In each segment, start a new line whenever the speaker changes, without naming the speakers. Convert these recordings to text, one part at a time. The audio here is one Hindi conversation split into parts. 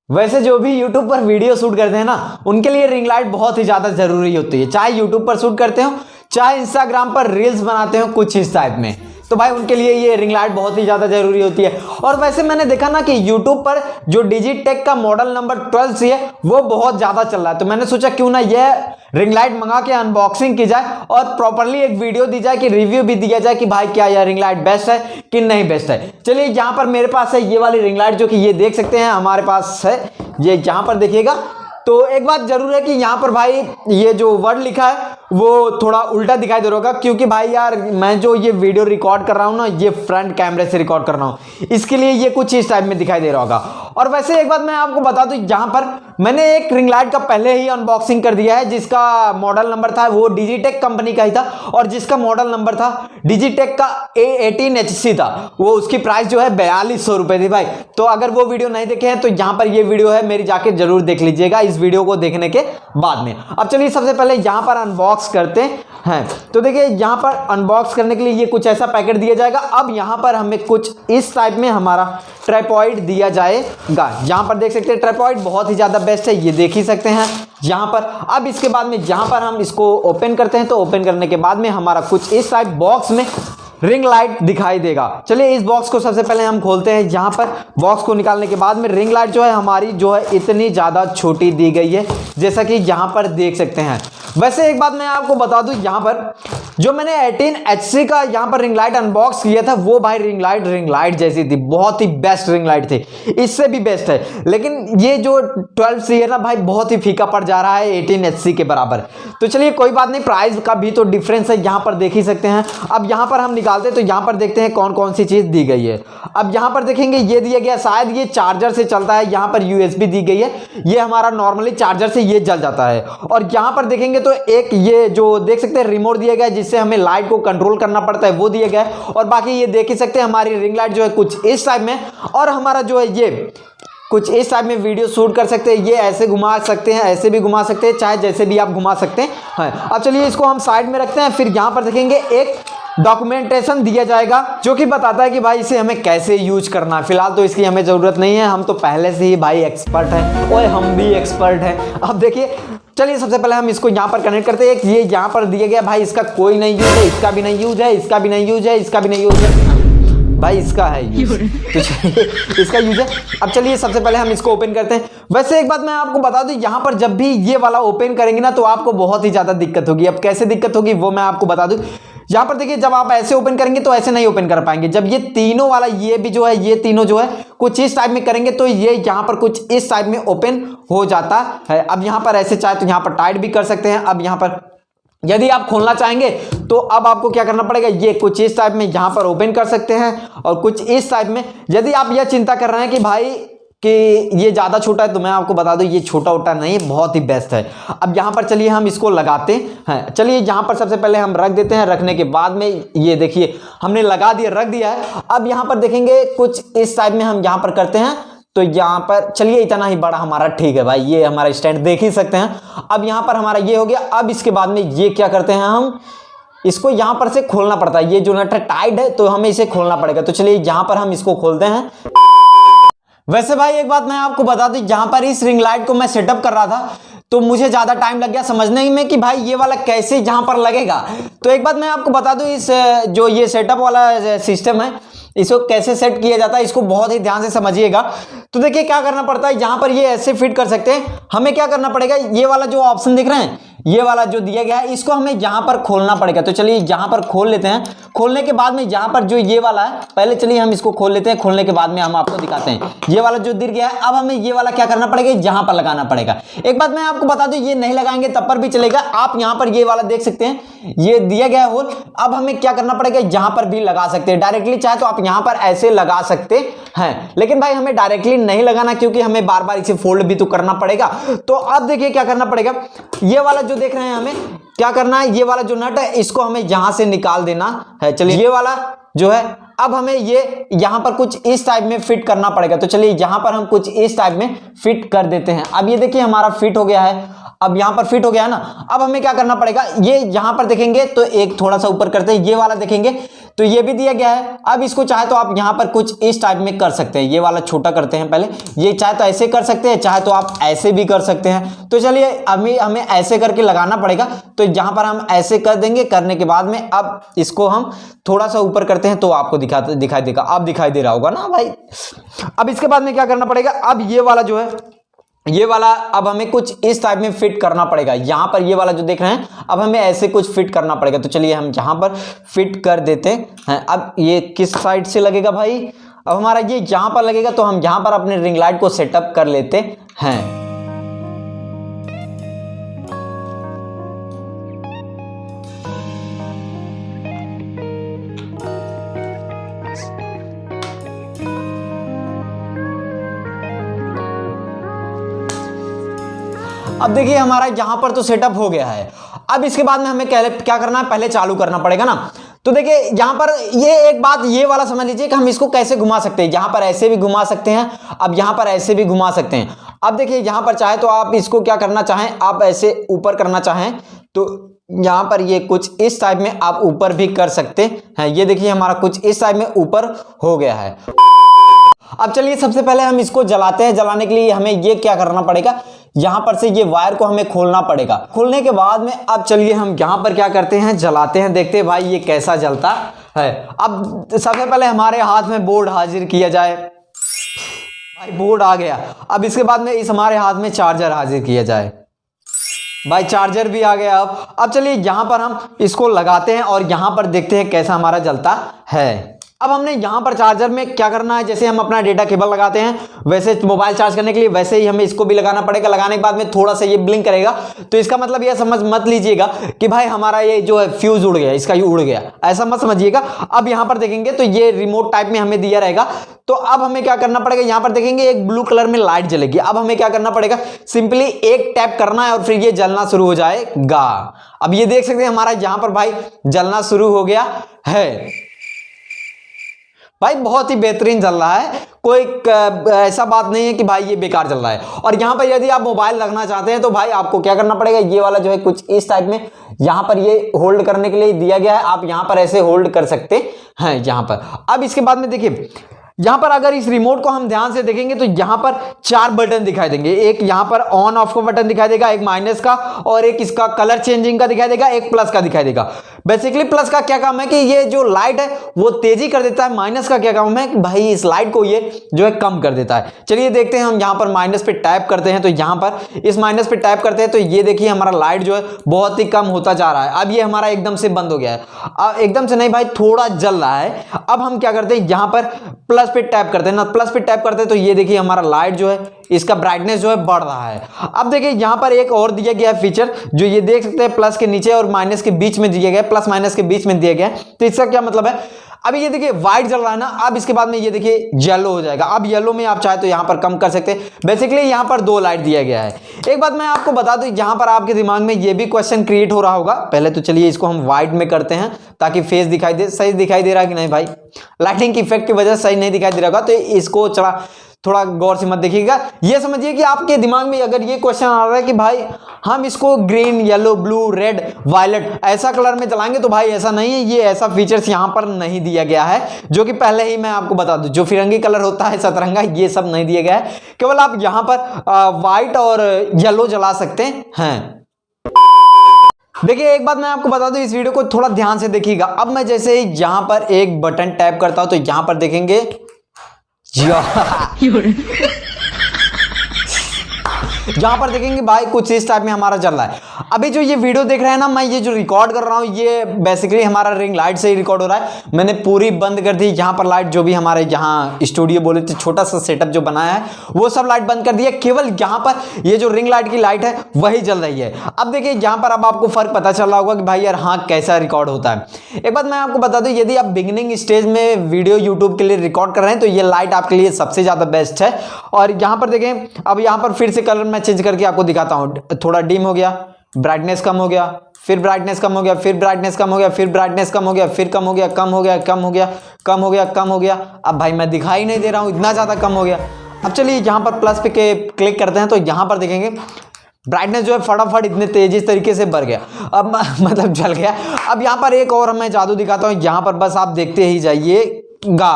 वैसे जो भी YouTube पर वीडियो शूट करते हैं ना, उनके लिए रिंग लाइट बहुत ही ज़्यादा ज़रूरी होती है। चाहे YouTube पर शूट करते हो, चाहे Instagram पर रील्स बनाते हो कुछ इस टाइप में, तो भाई उनके लिए ये रिंग लाइट बहुत ही ज़्यादा ज़रूरी होती है। और वैसे मैंने देखा ना कि YouTube पर जो डिजिटेक का मॉडल नंबर 12C है वो बहुत ज़्यादा चल रहा है, तो मैंने सोचा क्यों ना ये रिंग लाइट मंगा के अनबॉक्सिंग की जाए और प्रॉपरली एक वीडियो दी जाए कि रिव्यू भी दिया जाए कि भाई क्या यह रिंग लाइट बेस्ट है कि नहीं बेस्ट है। चलिए यहाँ पर मेरे पास है ये वाली रिंग लाइट, जो कि ये देख सकते हैं हमारे पास है, ये यहाँ पर देखिएगा। तो एक बात जरूर है कि यहाँ पर भाई ये जो वर्ड लिखा है वो थोड़ा उल्टा दिखाई दे रहा होगा, क्योंकि भाई यार मैं जो ये वीडियो रिकॉर्ड कर रहा हूँ ना, ये फ्रंट कैमरे से रिकॉर्ड कर रहा हूँ, इसके लिए ये कुछ इस टाइप में दिखाई दे रहा होगा। और वैसे एक बात मैं आपको बता दूं, यहाँ पर मैंने एक रिंग लाइट का पहले ही अनबॉक्सिंग कर दिया है, जिसका मॉडल नंबर था वो डिजिटेक कंपनी का ही था, और जिसका मॉडल नंबर था डिजिटेक का A18HC था, वो उसकी प्राइस जो है 4200 रुपए थी भाई। तो अगर वो वीडियो नहीं देखे हैं तो यहाँ पर ये वीडियो है मेरी, जाके जरूर देख लीजिएगा इस वीडियो को देखने के बाद में। अब चलिए सबसे पहले यहाँ पर अनबॉक्स करते हैं। तो देखिए यहाँ पर अनबॉक्स करने के लिए ये कुछ ऐसा पैकेट दिया जाएगा। अब यहाँ पर हमें कुछ इस टाइप में हमारा ट्राइपॉड दिया जाएगा। यहाँ पर देख सकते हैं ट्राइपॉड बहुत ही ज़्यादा बेस्ट है, ये देख ही सकते हैं यहाँ पर। अब इसके बाद में यहाँ पर हम इसको ओपन करते हैं, तो ओपन करने के बाद में हमारा कुछ इस टाइप बॉक्स में रिंग लाइट दिखाई देगा। चलिए इस बॉक्स को सबसे पहले हम खोलते हैं। यहाँ पर बॉक्स को निकालने के बाद में रिंग लाइट जो है हमारी जो है इतनी ज़्यादा छोटी दी गई है, जैसा कि यहाँ पर देख सकते हैं। वैसे एक बात मैं आपको बता दूं, यहाँ पर जो मैंने 18HC का यहाँ पर रिंग लाइट अनबॉक्स किया था वो भाई रिंग लाइट जैसी थी, बहुत ही बेस्ट रिंग लाइट थी, इससे भी बेस्ट है। लेकिन ये जो 12C है ना भाई, बहुत ही फीका पड़ जा रहा है 18HC के बराबर। तो चलिए कोई बात नहीं, प्राइस का भी तो डिफरेंस है, यहाँ पर देख ही सकते हैं। अब यहाँ पर हम निकालते हैं, तो यहाँ पर देखते हैं कौन कौन सी चीज़ दी गई है। अब यहाँ पर देखेंगे ये दिया गया, शायद ये चार्जर से चलता है, यहाँ पर USB दी गई है, ये हमारा नॉर्मली चार्जर से ये जल जाता है। और यहाँ पर देखेंगे तो एक ये जो देख सकते हैं रिमोट दिया गया है, जिससे हमें लाइट को कंट्रोल करना पड़ता है, वो दिया गया है। और बाकी ये देख ही सकते हैं हमारी रिंग लाइट जो है कुछ इस टाइप में, और हमारा जो है ये कुछ इस टाइप में वीडियो शूट कर सकते हैं। ये ऐसे घुमा सकते हैं, ऐसे भी घुमा सकते हैं, चाहे जैसे भी आप घुमा सकते हैं। अब चलिए इसको हम साइड में रखते हैं। फिर यहाँ पर देखेंगे एक डॉक्यूमेंटेशन दिया जाएगा, जो कि बताता है कि भाई इसे हमें कैसे यूज करना है। फिलहाल तो इसकी हमें जरूरत नहीं है, हम तो पहले से ही भाई एक्सपर्ट हैं, और हम भी एक्सपर्ट हैं। अब देखिए चलिए सबसे पहले हम इसको यहाँ पर कनेक्ट करते हैं। एक ये यहाँ पर दिया गया भाई, इसका कोई नहीं यूज है, इसका भी नहीं यूज है, इसका भी नहीं यूज है, इसका भी नहीं यूज है भाई, इसका है यूज, तो चलिए इसका यूज है। अब चलिए सबसे पहले हम इसको ओपन करते हैं। वैसे एक बात मैं आपको बता दूं, यहाँ पर जब भी ये वाला ओपन करेंगे ना तो आपको बहुत ही ज्यादा दिक्कत होगी। अब कैसे दिक्कत होगी वो मैं आपको बता दूं। यहाँ पर देखिए जब आप ऐसे ओपन करेंगे तो ऐसे नहीं ओपन कर पाएंगे। जब ये तीनों वाला, ये भी जो है, ये तीनों जो है कुछ इस टाइप में करेंगे तो ये यहाँ पर कुछ इस टाइप में ओपन हो जाता है। अब यहाँ पर ऐसे चाहे तो यहाँ पर टाइट भी कर सकते हैं। अब यहाँ पर यदि आप खोलना चाहेंगे तो अब आपको क्या करना पड़ेगा, ये कुछ इस टाइप में यहाँ पर ओपन कर सकते हैं, और कुछ इस टाइप में। यदि आप यह चिंता कर रहे हैं कि भाई कि ये ज़्यादा छोटा है, तो मैं आपको बता दूं ये छोटा उटा नहीं है, बहुत ही बेस्ट है। अब यहाँ पर चलिए हम इसको लगाते हैं। चलिए यहाँ पर सबसे पहले हम रख देते हैं। रखने के बाद में ये देखिए हमने लगा दिया, रख दिया है। अब यहाँ पर देखेंगे कुछ इस टाइप में हम यहाँ पर करते हैं, तो यहाँ पर चलिए इतना ही बड़ा हमारा ठीक है भाई, ये हमारा स्टैंड देख ही सकते हैं। अब यहाँ पर हमारा ये हो गया। अब इसके बाद में ये क्या करते हैं, हम इसको यहाँ पर से खोलना पड़ता है। ये जो नट है टाइट है, तो हमें इसे खोलना पड़ेगा। तो चलिए यहाँ पर हम इसको खोलते हैं। वैसे भाई एक बात मैं आपको बता दूं, जहां पर इस रिंग लाइट को मैं सेटअप कर रहा था तो मुझे ज्यादा टाइम लग गया समझने में कि भाई ये वाला कैसे यहां पर लगेगा। तो एक बात मैं आपको बता दूं, इस जो ये सेटअप वाला सिस्टम है, इसको कैसे सेट किया जाता है, इसको बहुत ही ध्यान से समझिएगा। तो देखिए क्या करना पड़ता है, यहाँ पर ये ऐसे फिट कर सकते हैं। हमें क्या करना पड़ेगा, ये वाला जो ऑप्शन दिख रहे हैं, ये वाला जो दिया गया है, इसको हमें यहाँ पर खोलना पड़ेगा। तो चलिए यहाँ पर खोल लेते हैं। खोलने के बाद में यहाँ पर जो ये वाला है, पहले चलिए हम इसको खोल लेते हैं। खोलने के बाद में हम आपको दिखाते हैं ये वाला जो दिख गया है। अब हमें ये वाला क्या करना पड़ेगा, यहाँ पर लगाना पड़ेगा। एक बात मैं आपको बता दूं, ये नहीं लगाएंगे तब पर भी चलेगा। आप यहाँ पर ये वाला देख सकते हैं, ये दिया गया है होल। अब हमें क्या करना पड़ेगा, यहाँ पर भी लगा सकते हैं डायरेक्टली, चाहे तो आप यहाँ पर ऐसे लगा सकते हैं। लेकिन भाई हमें डायरेक्टली नहीं लगाना, क्योंकि हमें बार बार इसे फोल्ड भी तो करना पड़ेगा। तो अब देखिए क्या करना पड़ेगा, ये वाला जो देख रहे हैं, हमें क्या करना है, ये वाला जो नट है इसको हमें यहां से निकाल देना है। चलिए ये वाला जो है, अब हमें ये यहां पर कुछ इस टाइप में फिट करना पड़ेगा। तो चलिए यहां पर हम कुछ इस टाइप में फिट कर देते हैं। अब ये देखिए हमारा फिट हो गया है। अब यहां पर फिट हो गया है ना। अब हमें क्या करना पड़ेगा, ये यहां पर देखेंगे तो एक थोड़ा सा ऊपर करते हैं, ये वाला देखेंगे तो ये भी दिया गया है। अब इसको चाहे तो आप यहाँ पर कुछ इस टाइप में कर सकते हैं। ये वाला छोटा करते हैं पहले, ये चाहे तो ऐसे कर सकते हैं, चाहे तो आप ऐसे भी कर सकते हैं। तो चलिए अभी हमें ऐसे करके लगाना पड़ेगा। तो यहाँ पर हम ऐसे कर देंगे, करने के बाद में अब इसको हम थोड़ा सा ऊपर करते हैं तो आपको दिखाई देगा। अब दिखाई दे रहा होगा ना भाई। अब इसके बाद में क्या करना पड़ेगा, अब ये वाला जो है, ये वाला अब हमें कुछ इस टाइप में फिट करना पड़ेगा। यहां पर ये वाला जो देख रहे हैं, अब हमें ऐसे कुछ फिट करना पड़ेगा। तो चलिए हम यहां पर फिट कर देते हैं। अब ये किस साइड से लगेगा भाई, अब हमारा ये यहां पर लगेगा। तो हम यहां पर अपने रिंग लाइट को सेटअप कर लेते हैं। अब देखिए हमारा यहां पर तो सेटअप हो गया है। अब इसके बाद में हमें क्या करना है, पहले चालू करना पड़ेगा ना। तो देखिए यहां पर ये एक बात ये वाला समझ लीजिए कि हम इसको कैसे घुमा सकते हैं। यहां पर ऐसे भी घुमा सकते हैं, अब यहां पर ऐसे भी घुमा सकते हैं। अब देखिए यहां पर चाहे तो आप इसको क्या करना चाहें, आप ऐसे ऊपर करना चाहें तो यहां पर ये कुछ इस टाइप में आप ऊपर भी कर सकते हैं। ये देखिए हमारा कुछ इस टाइप में ऊपर हो गया है। अब चलिए सबसे पहले हम इसको जलाते हैं। जलाने के लिए हमें ये क्या करना पड़ेगा, यहां पर से ये वायर को हमें खोलना पड़ेगा। खोलने के बाद में अब चलिए हम यहां पर क्या करते हैं, जलाते हैं, देखते हैं भाई ये कैसा जलता है। अब सबसे पहले हमारे हाथ में बोर्ड हाजिर किया जाए। भाई बोर्ड आ गया। अब इसके बाद में इस हमारे हाथ में चार्जर हाजिर किया जाए। भाई चार्जर भी आ गया। अब चलिए यहां पर हम इसको लगाते हैं और यहां पर देखते हैं कैसा हमारा जलता है। अब हमने यहां पर चार्जर में क्या करना है, जैसे हम अपना डेटा केबल लगाते हैं वैसे मोबाइल चार्ज करने के लिए वैसे ही हमें इसको भी लगाना पड़ेगा। लगाने के बाद में थोड़ा सा ये ब्लिंक करेगा। तो इसका मतलब ये समझ मत लीजिएगा कि भाई हमारा ये जो है फ्यूज उड़ गया, इसका ये उड़ गया, ऐसा मत समझिएगा। अब यहां पर देखेंगे तो ये रिमोट टाइप में हमें दिया रहेगा। तो अब हमें क्या करना पड़ेगा, यहां पर देखेंगे एक ब्लू कलर में लाइट जलेगी। अब हमें क्या करना पड़ेगा, सिंपली एक टैप करना है और फिर ये जलना शुरू हो जाएगा। अब ये देख सकते हैं हमारा यहां पर भाई जलना शुरू हो गया है। भाई बहुत ही बेहतरीन चल रहा है, कोई ऐसा बात नहीं है कि भाई ये बेकार चल रहा है। और यहाँ पर यदि आप मोबाइल रखना चाहते हैं तो भाई आपको क्या करना पड़ेगा, ये वाला जो है कुछ इस टाइप में यहाँ पर ये होल्ड करने के लिए दिया गया है। आप यहाँ पर ऐसे होल्ड कर सकते हैं यहाँ पर। अब इसके बाद में देखिए यहां पर अगर इस रिमोट को हम ध्यान से देखेंगे तो यहां पर 4 बटन दिखाई देंगे। एक यहां पर ऑन ऑफ का बटन दिखाई देगा, एक माइनस का, और एक इसका कलर चेंजिंग का दिखाई देगा, एक प्लस का दिखाई देगा। बेसिकली प्लस का क्या काम है कि ये जो लाइट है वो तेजी कर देता है। माइनस का क्या काम है कि भाई इस लाइट को ये जो है कम कर देता है। चलिए देखते हैं, हम यहां पर माइनस पे टैप करते हैं तो यहां पर इस माइनस पे टैप करते हैं तो ये देखिए हमारा लाइट जो है बहुत ही कम होता जा रहा है। अब ये हमारा एकदम से बंद हो गया है। एकदम से नहीं भाई, थोड़ा जल रहा है। अब हम क्या करते हैं, यहां पर प्लस पे टैप करते हैं ना, प्लस पे टैप करते हैं तो ये देखिए हमारा लाइट जो है इसका ब्राइटनेस जो है बढ़ रहा है। अब देखिए यहां पर एक और दिया गया है फीचर, जो ये देख सकते हैं प्लस के नीचे और माइनस के बीच में दिया गया है, प्लस माइनस के बीच में दिया गया है। तो इसका क्या मतलब है, अभी ये देखिए व्हाइट जल रहा है ना, अब इसके बाद में ये देखिए येलो हो जाएगा। अब येलो में आप चाहे तो यहां पर कम कर सकते हैं। बेसिकली यहां पर 2 लाइट दिया गया है। एक बात मैं आपको बता दूं, यहां पर आपके दिमाग में ये भी क्वेश्चन क्रिएट हो रहा होगा। पहले तो चलिए इसको हम व्हाइट में करते हैं ताकि फेस दिखाई दे। सही दिखाई दे रहा है कि नहीं भाई, लाइटिंग की इफेक्ट की वजह से सही नहीं दिखाई दे रहा होगा, तो इसको थोड़ा गौर से मत देखिएगा। ये समझिए कि आपके दिमाग में अगर ये क्वेश्चन आ रहा है कि भाई हम इसको green, yellow, blue, red, violet ऐसा कलर में जलाएंगे, तो भाई ऐसा नहीं है। ये ऐसा फीचर्स यहां पर नहीं दिया गया है, जो कि पहले ही मैं आपको बता दूं, जो फिरंगी कलर होता है सतरंगा, ये सब नहीं दिया गया है। केवल आप यहां पर व्हाइट और येलो जला सकते हैं। देखिए एक बात मैं आपको बता दूं, इस वीडियो को थोड़ा ध्यान से देखिएगा। अब मैं जैसे ही यहां पर एक बटन टैप करता हूं तो यहां पर देखेंगे जहां पर देखेंगे भाई कुछ इस टाइप में हमारा चल रहा है। अभी जो ये वीडियो देख रहे हैं ना, मैं ये जो रिकॉर्ड कर रहा हूं ये बेसिकली हमारा रिंग लाइट से ही रिकॉर्ड हो रहा है। मैंने पूरी बंद कर दी। यहां पर लाइट जो भी हमारे यहाँ स्टूडियो बोले थे, छोटा सा सेटअप जो बनाया है, वो सब लाइट बंद कर दिया। केवल यहां पर ये जो रिंग लाइट की लाइट है वही जल रही है। अब देखिए यहां पर अब आपको फर्क पता चल रहा होगा कि भाई यार हाँ कैसा रिकॉर्ड होता है। एक बात मैं आपको बता दूं, यदि आप बिगिनिंग स्टेज में वीडियो यूट्यूब के लिए रिकॉर्ड कर रहे हैं तो ये लाइट आपके लिए सबसे ज्यादा बेस्ट है। और यहां पर देखें, अब यहां पर फिर से कलर मैं चेंज करके आपको दिखाता हूं। थोड़ा डिम हो गया, ब्राइटनेस कम हो गया, फिर ब्राइटनेस कम हो गया, फिर ब्राइटनेस कम हो गया, फिर ब्राइटनेस कम हो गया, फिर कम हो गया, कम हो गया, कम हो गया, कम हो गया, कम हो गया। अब भाई मैं दिखाई नहीं दे रहा हूं, इतना ज्यादा कम हो गया। अब चलिए यहां पर प्लस पे क्लिक करते हैं तो यहां पर देखेंगे ब्राइटनेस जो है फटाफट इतने तेजी तरीके से बढ़ गया, अब मतलब जल गया। अब यहाँ पर एक और मैं जादू दिखाता हूँ, यहाँ पर बस आप देखते ही जाइएगा।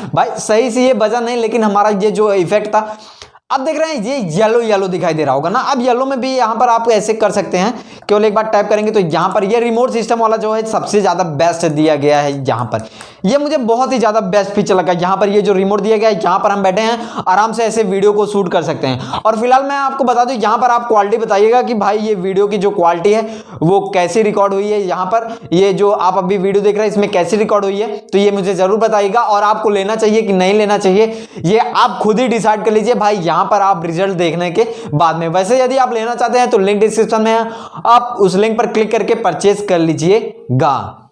भाई सही से ये बजा नहीं, लेकिन हमारा ये जो इफेक्ट था, अब देख रहे हैं ये येलो येलो दिखाई दे रहा होगा ना। अब येलो में भी यहाँ पर आप ऐसे कर सकते हैं, केवल एक बार टैप करेंगे तो यहाँ पर ये रिमोट सिस्टम वाला जो है सबसे ज्यादा बेस्ट दिया गया है। यहाँ पर ये मुझे बहुत ही ज्यादा बेस्ट फीचर लगा। यहाँ पर ये जो रिमोट दिया गया है, यहाँ पर हम बैठे हैं आराम से ऐसे वीडियो को शूट कर सकते हैं। और फिलहाल मैं आपको बता दूं, यहाँ पर आप क्वालिटी बताइएगा कि भाई ये वीडियो की जो क्वालिटी है वो कैसी रिकॉर्ड हुई है। यहाँ पर ये जो आप अभी वीडियो देख रहे हैं इसमें कैसी रिकॉर्ड हुई है, तो ये मुझे जरूर बताइएगा। और आपको लेना चाहिए कि नहीं लेना चाहिए, ये आप खुद ही डिसाइड कर लीजिए भाई, यहाँ पर आप रिजल्ट देखने के बाद में। वैसे यदि आप लेना चाहते हैं तो लिंक डिस्क्रिप्शन में है, आप उस लिंक पर क्लिक करके परचेज कर लीजिएगा।